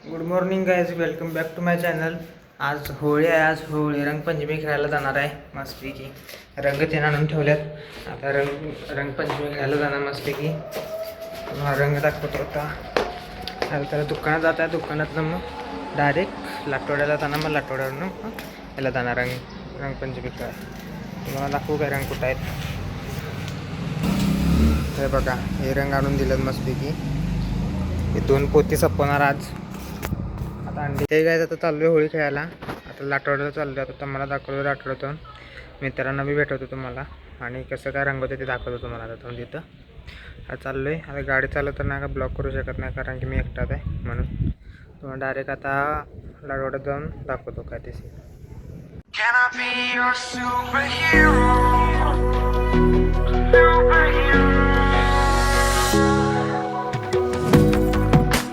Good morning guys, welcome back to my channel. आज होळी आहे. आज होळी रंगपंचमी खेळायला जाणार आहे. मस्तपैकी रंग ते आणून ठेवल्यात. आता रंगपंचमी खेळायला जाणार मस्तपैकी. रंग दाखवतो आता. त्याला दुकानात जात आहे. दुकानातनं मग डायरेक्ट लाटवड्याला जाणार. मग लाटवड्यावरनं याला जाणार रंगपंचमी खेळायला. तुम्हाला दाखवू काय रंग कुठं आहेत. हे बघा, हे रंग आणून दिलेत मस्तपैकी. हे 2 पोती संपवणार आज. ते काय आता चाललो आहे होळी खेळायला. आता लाटवड्याला चाललो आहे. आता मला दाखवलं लाटवड्यातून. मित्रांना मी भेटवतो तुम्हाला आणि कसं काय रंगवतं ते दाखवतो तुम्हाला. आता तिथं आता चाललो आहे. आता गाडी चालवताना का ब्लॉक करू शकत नाही कारण की मी एकटाच आहे. म्हणून तुम्हाला डायरेक्ट आता लाटवड्यात जाऊन दाखवतो काय ते. Can I be your superhero?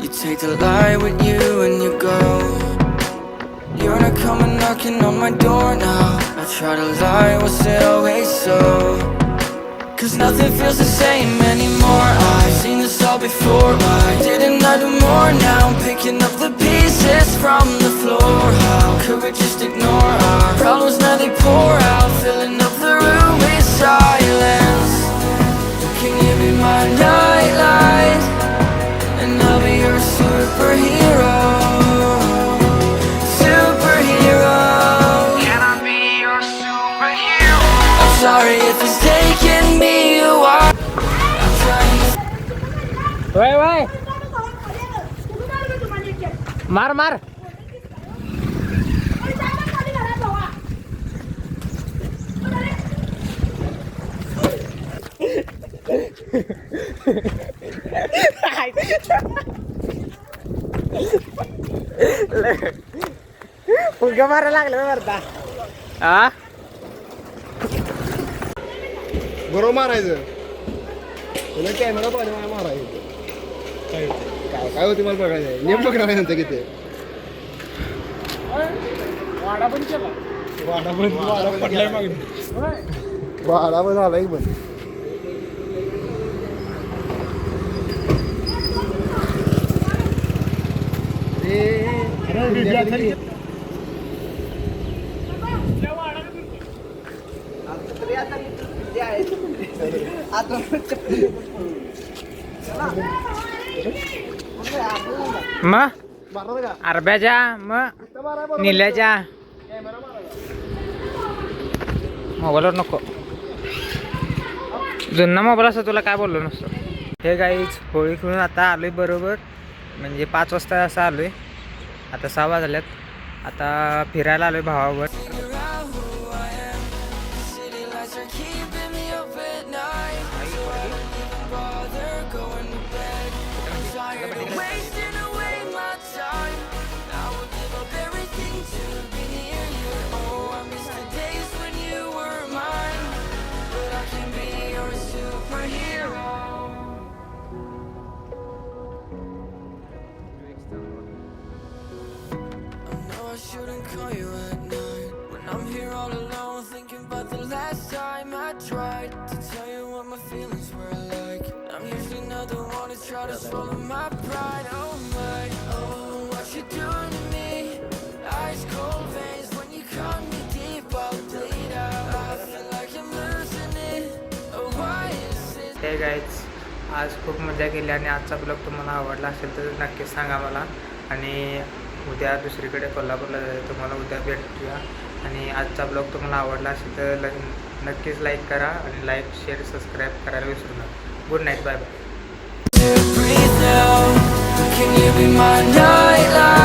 You take the light with you and you go. You're not coming knocking on my door now. I try to lie, was it always so? 'Cause nothing feels the same anymore. I've seen this all before. Why didn't I do more? Now I'm picking up the pieces from the floor. How could we just ignore our problems? Now they pour out, filling up the room with silence. Can you be my nightlight? And I'll be your superhero. Superhero. Can I be your superhero? I'm sorry if it's taking me a while. I'm trying to वय वय मार मार. फुलका मारा लागलं वरता. हा बरोबर मारायचं. तुला कॅमेरा पाहिजे मारायचं. काय काय होती मला बघायचं. नेम बघणार आहे नंतर किती वाडा पण पडलाय मागणी. वाडा पण झालाय पण. मग अरब्याच्या मग निल्याच्या मोबाईलवर नको. जुना मोबाईल असं तुला काय बोललो नसतो. हे गाईच होळी खेळून आता आलोय बरोबर म्हणजे 5 वाजता असं आलोय. आता 6 वाजल्यात. आता फिरायला आलोय भावावर. wasting away my time. I would give up everything to be near you. Oh, I miss the days when you were mine. But I can be your superhero. I know I shouldn't call you at night when I'm here all alone, thinking about the last time I tried to tell you what my feelings were like. I'm usually not the one to try to swallow my pride. Oh my, oh, what you doing to me? Ice cold veins when you cut me deep. I'll bleed out. I feel like I'm losing it. Oh, why is this? हे guys आज खूप मजा केली आणि आजचा blog तुम्हाला आवडला असेल तर नक्कीच सांगा मला. आणि उद्या दुसरीकडे कोल्हापूरला जायचं. तुम्हाला उद्या भेटूया. आणि आजचा ब्लॉग तुम्हाला आवडला असेल तर नक्कीच लाईक करा आणि लाईक शेअर सबस्क्राईब करायला विसरू नका. Good night, bye bye. Breathe now. Can you be my nightlight?